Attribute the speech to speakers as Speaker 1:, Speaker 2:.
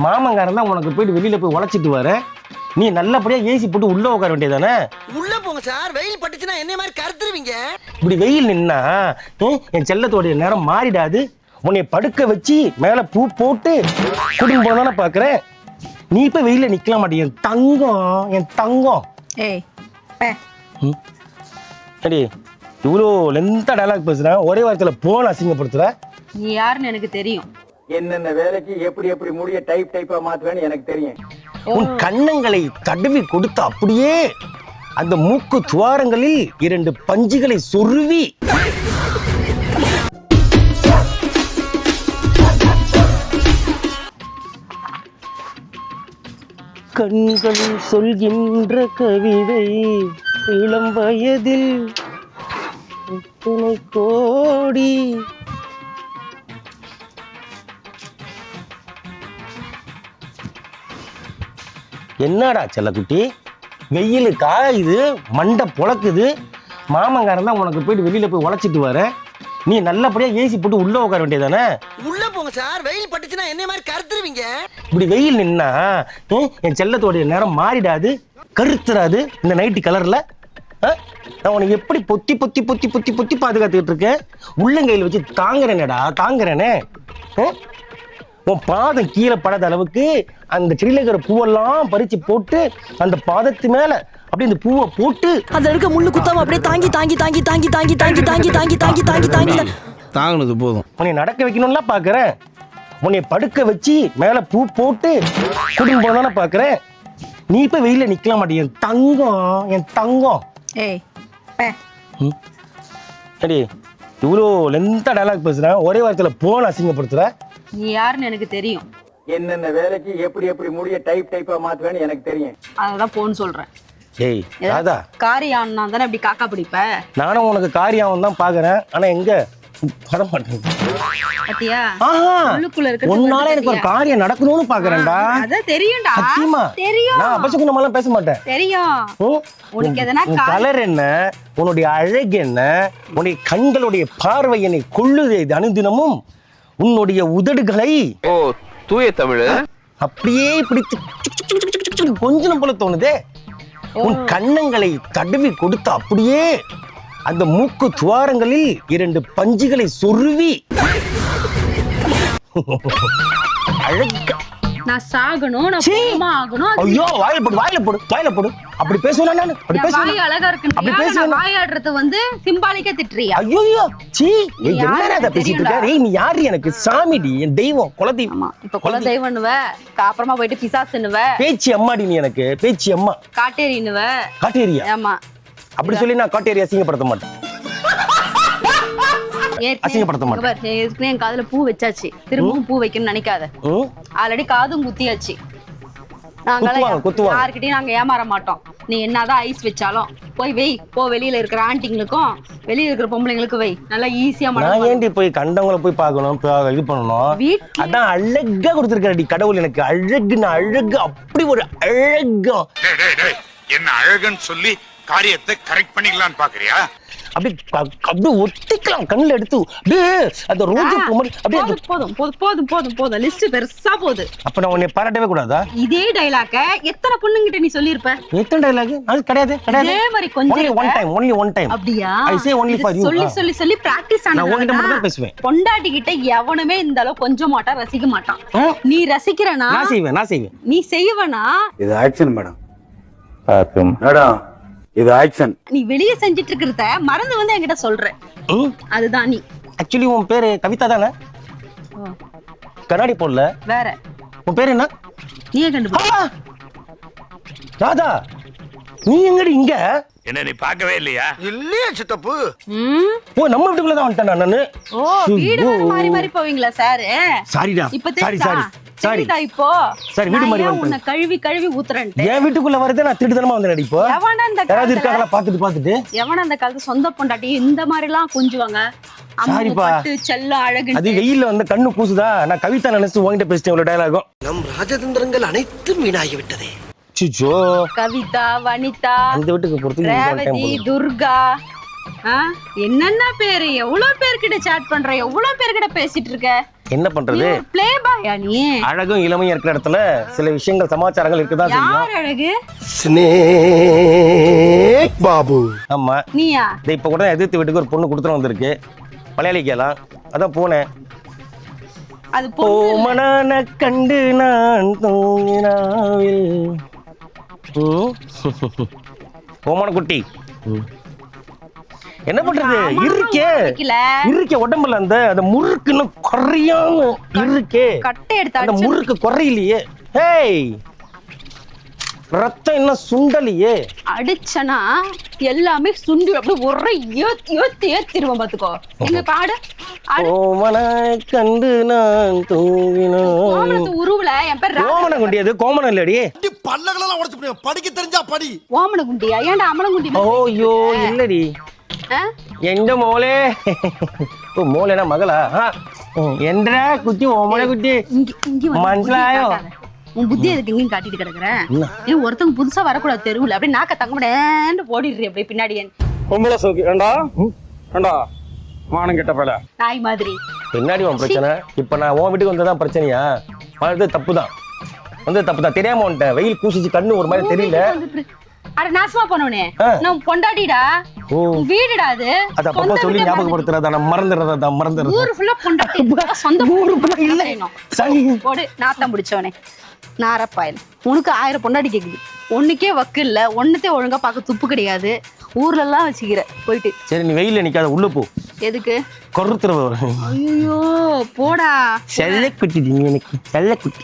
Speaker 1: மாமங்காரன் தான் உனக்கு போயிட்டு வெளியில போய் உழைச்சிட்டு வர, நீ நல்லபடியா ஏசி போட்டு உள்ள உட்கார வேண்டியதானே?
Speaker 2: உள்ள போங்க சார், வெயில் பட்டுச்சுன்னா என்ன மாதிரி கருத்துருவீங்க.
Speaker 1: இப்படி வெயில் நின்னா என் செல்லத்தோடைய நேரம் மாறிடாது. உன்னை படுக்க வச்சு மேல பூ போட்டு குடும்பம் தானே பாக்குறேன். நீ இப்ப வெயில நிக்கலாம் மாட்டேன் என் தங்கம், என் தங்கம். அடி இவ்வளோ லென்த்தா டயலாக் பேசுறேன், ஒரே வாரத்துல போன அசிங்கப்படுத்துற.
Speaker 3: நீ யாருன்னு எனக்கு தெரியும்.
Speaker 4: என்னென்ன வேலைக்கு எப்படி எப்படி முடிய டைப்பா மாத்துவேன்னு எனக்கு தெரியும்.
Speaker 1: உன் கன்னங்களை தடவி கொடுத்து அப்படியே அந்த மூக்கு துவாரங்களில் 2 பஞ்சுகளை சொருவி கண்கள் சொல்கின்ற கவிதை இளம் வயதில் இத்தனை கோடி. என்னடா செல்லக்குட்டி, வெயில் காயுது, மண்டை பொழக்குது. மாமங்காரன் தான் உனக்கு போயிட்டு வெளியில போய் உழைச்சிட்டு வர, நீ நல்லபடியா ஏசி போட்டு உள்ள உட்கார வேண்டியதானே?
Speaker 2: உள்ள போங்க சார், வெயில் பட்டுச்சுன்னா என்ன மாதிரி கருத்துருவீங்க.
Speaker 1: இப்படி வெயில் நின்னா என் செல்லத்தோடைய நேரம் மாறிடாது, கருத்துறாது இந்த நைட்டு கலர்ல. நான் உனக்கு எப்படி பொத்தி பொத்தி பொத்தி பொத்தி பொத்தி பாதுகாத்துக்கிட்டு இருக்கேன். உள்ளங்கையில் வச்சு தாங்குறேனேடா, தாங்குறேனே. உன் பாதம் கீழே படாத அளவுக்கு அந்த செடியில இருக்கிற பூவெல்லாம் பறிச்சு போட்டு அந்த பாதத்து மேல அப்படியே இந்த பூவை போட்டு
Speaker 5: அதுல இருக்க முள்ளு குத்தாம அப்படியே தாங்கி தாங்கி தாங்கி தாங்கி தாங்கி தாங்கி தாங்கி தாங்கி தாங்கி தாங்கி தாங்கி
Speaker 6: தாங்கினது போதும்.
Speaker 1: உன்னை நடக்க வைக்கணும்ல பாக்குறேன். உன்னை படுக்க வச்சு மேல பூ போட்டு குடும்பம் தானே பாக்குறேன். நீ இப்ப வெயில நிக்கலாம் மாட்டேன் என் தங்கம், என் தங்கம். அடி இவ்வளோ லென்த்தா டயலாக் பேசுறேன், ஒரே வாரத்துல போன அசிங்கப்படுத்துற.
Speaker 3: நீ யாருன்னு எனக்கு தெரியும்.
Speaker 4: என்னென்ன வேலைக்கு எப்படி எப்படி முடிய டைப்பா மாத்துவேன்னு எனக்கு தெரியும்.
Speaker 3: அததான் போன்னு சொல்றேன்.
Speaker 1: ஏய் ராதா,
Speaker 3: காரியான்னா தானே இப்படி காக்கா பிடிப்ப.
Speaker 1: நானும் உனக்கு காரியம் தான் பாக்குறேன், ஆனா எங்க வர மாட்டேங்குது.
Speaker 3: பாத்தியா? உள்ளுக்குள்ள இருக்கிறது
Speaker 1: உன்னால எனக்கு ஒரு காரியம் நடக்கணும்னு பாக்குறேன்டா.
Speaker 3: அதான் தெரியும்டா.
Speaker 1: சத்தியமா
Speaker 3: தெரியும்.
Speaker 1: நான் அபசகுணமெல்லாம் பேச மாட்டேன்.
Speaker 3: தெரியும். உனக்கு எதனா
Speaker 1: கலர் என்ன, உன்னுடைய அழகு என்ன, உன்னுடைய கண்களுடைய பார்வை என்னை கொள்ளுது. இது அனுதினமும் உன்னுடைய உதடுகளை
Speaker 6: தூய தமிழ்
Speaker 1: அப்படியே பிடித்து கொஞ்சம் போல தோணுதே. உன் கன்னங்களை தடவி கொடுத்து அப்படியே அந்த மூக்கு துவாரங்களில் 2 பஞ்சுகளை சொருவி அழகா
Speaker 3: நான் சாகணும், நான் கோவமா ஆகணும்.
Speaker 1: ஐயோ வாயில போடு, வாயில போடு, வாயில போடு. அப்படி பேசுவேனா நானு? அப்படி பேசுவேனா?
Speaker 3: வாய் அழகா
Speaker 1: அப்படி
Speaker 3: இருக்குன்னு
Speaker 1: பேசுவேனா?
Speaker 3: வாயாடுறது வந்து சிம்பாலிக்கா திட்டுறியா?
Speaker 1: ஐயோ சீ, என்னடா அத பேசிட்டு
Speaker 3: தெரியும்டா.
Speaker 1: இருக்க? ஏய் நீ யாரு? எனக்கு சாமிடி, என் தெய்வம், குலதெய்வம்.
Speaker 3: ஆமா, இப்ப குல தெய்வம்னுவ, அப்புறமா போயிட்டு பிசாசுன்னுவ,
Speaker 1: பேச்சி அம்மாடி நீ, எனக்கு பேச்சி அம்மா.
Speaker 3: காட்டேரின்னுவ.
Speaker 1: காட்டேரியா?
Speaker 3: ஆமா.
Speaker 1: அப்படி சொல்லி நான் காட்டேரி அசிங்கப்படுத்த மாட்டேன். அசிங்கப்படுத்த மாட்டேன்.
Speaker 3: ஏற்கனவே என் காதுல பூ வச்சாச்சு, திரும்பவும் பூ வைக்கணும்னு நினைக்காத. ஆல்ரெடி காதும் குத்தியாச்சு. யாருக்கிட்டையும் நாங்க ஏமாற மாட்டோம். நீ என்னதான் ஐஸ் வச்சாலும் போய் வை, போ. வெளியில இருக்கிற ஆண்டிங்களுக்கும் வெளியில இருக்கிற பொம்பளைங்களுக்கும் வை. நல்லா ஈஸியா
Speaker 1: நான் ஏண்டி போய் கண்டவங்களை போய் பார்க்கணும், இது பண்ணணும்? அதான் அழகா கொடுத்துருக்காடி கடவுள் எனக்கு. அழகுன்னு அழகு, அப்படி ஒரு அழகு.
Speaker 7: என்ன அழகுன்னு சொல்லி காரியத்தை கரெக்ட் பண்ணிக்கலாம்னு பாக்குறியா?
Speaker 1: அப்படியே ஒத்திக்கலாம் கண்ணுல எடுத்து. அப்படியே அந்த ரோஜா பூ மாதிரி அப்படியே.
Speaker 3: போதும் போதும் போதும் போதும் போதும், லிஸ்ட் பெருசா போகுது.
Speaker 1: அப்ப நான் உன்னை பாராட்டவே கூடாதா?
Speaker 3: இதே டைலாக்க எத்தனை பொண்ணுங்கிட்ட நீ சொல்லிருப்ப?
Speaker 1: எத்தனை டைலாக்? அது கிடையாது கிடையாது.
Speaker 3: இதே மாதிரி கொஞ்சம்
Speaker 1: only one time.
Speaker 3: அப்படியா?
Speaker 1: I say only for you.
Speaker 3: சொல்லி சொல்லி சொல்லி பிராக்டீஸ் ஆனது.
Speaker 1: நான் உன்கிட்ட மட்டும் தான் பேசுவேன்.
Speaker 3: பொண்டாட்டி கிட்ட எவனுமே இந்த அளவு கொஞ்சம் மாட்டான், ரசிக்க மாட்டான். நீ ரசிக்கிறனா?
Speaker 1: நான் செய்வேன்.
Speaker 3: நீ செய்வனா?
Speaker 4: இது ஆக்ஷன் மேடம். பாத்தும் மேடம், இது ஆக்ஷன்.
Speaker 3: நீ வெளிய செஞ்சிட்டு இருக்கறத மறந்து வந்து என்கிட்ட சொல்ற. அதுதான் நீ.
Speaker 1: ஆக்சுவலி உன் பேரு கவிதா தானே? கண்ணாடி போடல.
Speaker 3: வேற.
Speaker 1: உன் பேர் என்ன?
Speaker 3: நீயே கண்டுபிடி.
Speaker 1: ராதா, நீ எங்கடி இங்க?
Speaker 7: என்ன நீ பார்க்கவே இல்லையா?
Speaker 2: இல்லையா சித்தப்பு?
Speaker 1: ஓ, நம்ம வீட்டுக்குள்ள தான் வந்துட்டேன் நானு.
Speaker 3: ஓ, வீடு மாறி மாறி போவீங்களா சார்?
Speaker 1: சாரிடா.
Speaker 3: இப்ப
Speaker 1: சாரி.
Speaker 3: இப்போ
Speaker 1: சாரி, வீடு மாறி வந்து
Speaker 3: உன்னை கழுவி கழுவி ஊத்துறேன்.
Speaker 1: என் வீட்டுக்குள்ள வரதே நான் திருடுதனமா வந்து நடிப்போ.
Speaker 3: எவன அந்த
Speaker 1: யாராவது இருக்காங்களா பாத்துட்டு
Speaker 3: எவன அந்த காலத்து சொந்த பொண்டாட்டி இந்த மாதிரி எல்லாம் கொஞ்சுவாங்க.
Speaker 1: சாரிப்பா,
Speaker 3: செல்லம் அழகு.
Speaker 1: அது வெயில்ல வந்து கண்ணு கூசுதா. நான் கவிதா நினைச்சு உங்ககிட்ட பேசிட்டேன் இவ்வளவு டயலாகும்.
Speaker 2: நம் ராஜதந்திரங்கள் அனைத்தும் வீணாகி விட்டதே.
Speaker 1: சிச்சோ,
Speaker 3: கவிதா, வனிதா,
Speaker 1: அந்த வீட்டுக்கு பொறுத்து
Speaker 3: ரேவதி, துர்கா, என்னென்ன பேரு, எவ்வளவு பேர்கிட்ட சாட் பண்ற, எவ்வளவு பேர்கிட்ட பேசிட்டு இருக்க.
Speaker 1: என்ன பண்றது?
Speaker 3: ப்ளே பாயா நீ?
Speaker 1: அழகும் இளமையும் இருக்கிற இடத்துல சில விஷயங்கள் சமாச்சாரங்கள் இருக்கதான் செய்யும்.
Speaker 3: யார் அழகு?
Speaker 2: ஸ்னேக் பாபு.
Speaker 1: ஆமா.
Speaker 3: நீயா?
Speaker 1: இப்ப கூட எதிர்த்து வீட்டுக்கு ஒரு பொண்ணு கொடுத்துட்டு வந்திருக்கு. மலையாளிக்கலாம். அதான் போனேன்.
Speaker 3: அது
Speaker 1: ஓமனான கண்டு நான் தூங்கினாவில். ஓமான குட்டி. என்ன பண்றது? இருக்கே உடம்புல அந்த முறுக்கு இன்னும் குறையாம இருக்கே.
Speaker 3: கட்டை எடுத்து
Speaker 1: அந்த முறுக்கு குறையிலையே. ஹேய், ரத்தம் இன்னும் சுண்டலையே.
Speaker 3: அடிச்சனா எல்லாமே சுண்டி அப்படியே ஒரே ஏத்திருவோம் பாத்துக்கோ. எங்க பாடு.
Speaker 1: ஓமன கண்டு நான் தூங்கினான்.
Speaker 3: உருவுல என் பேர்
Speaker 1: ஓமன குண்டியது கோமனம் இல்லடி.
Speaker 2: பல்லகளெல்லாம் உடைச்சு போடுவேன். படிக்க தெரிஞ்சா படி.
Speaker 3: ஓமன குண்டியா? ஏன்டா அமன குண்டி?
Speaker 1: ஓய்யோ இல்லடி. எந்த மோளே? ஓ மோளேனா மகளா? என்ற குட்டி ஓமன குட்டி மனசிலாயோ.
Speaker 3: உன் புத்தி எதுக்கு இங்கேயும் காட்டிட்டு கிடக்குறேன்? ஏன் ஒருத்தவங்க புதுசா வரக்கூடாது தெருவுல அப்படியே நாக்க தங்கமடேன்னு ஓடிடுறேன் அப்படியே பின்னாடி.
Speaker 4: பொம்பளை சோக்கு ஏண்டா ஏண்டா மானம் கெட்ட பல
Speaker 3: நாய் மாதிரி
Speaker 1: பின்னாடி உன் பிரச்சனை. இப்ப நான் உன் வீட்டுக்கு வந்ததான் பிரச்சனையா? அது தப்பு தான். தப்பு தான். தெரியாம வந்துட்டேன். வெயில் கூசிச்சு கண்ணு ஒரு மாதிரி தெரியல.
Speaker 3: அட நாசமா போனவனே, நான் பொண்டாட்டிடா. வீடுடா அது.
Speaker 1: அத அப்பப்ப சொல்லி ஞாபகப்படுத்துறதா? நான் மறந்துடுறதா?
Speaker 3: ஊரு ஃபுல்லா பொண்டாட்டி. சொந்த ஊரு ஃபுல்லா இல்ல.
Speaker 1: சரி
Speaker 3: போடு நாத்தம் பிடிச்சவனே. நாரப்பாயில் உனக்கு 1000 பொண்டாட்டி கேக்குது. ஒண்ணுக்கே வக்கு இல்ல. ஒண்ணுத்தே ஒழுங்கா பார்க்க துப்பு கிடையாது. ஊர்ல எல்லாம் வச்சுக்கிற போயிட்டு.
Speaker 1: சரி நீ வெயில நிக்காத, உள்ள போ.
Speaker 3: எதுக்கு?
Speaker 1: கொறுத்துற.
Speaker 3: ஐயோ போடா.
Speaker 1: செல்ல குட்டி. எனக்கு செல்ல குட்டி.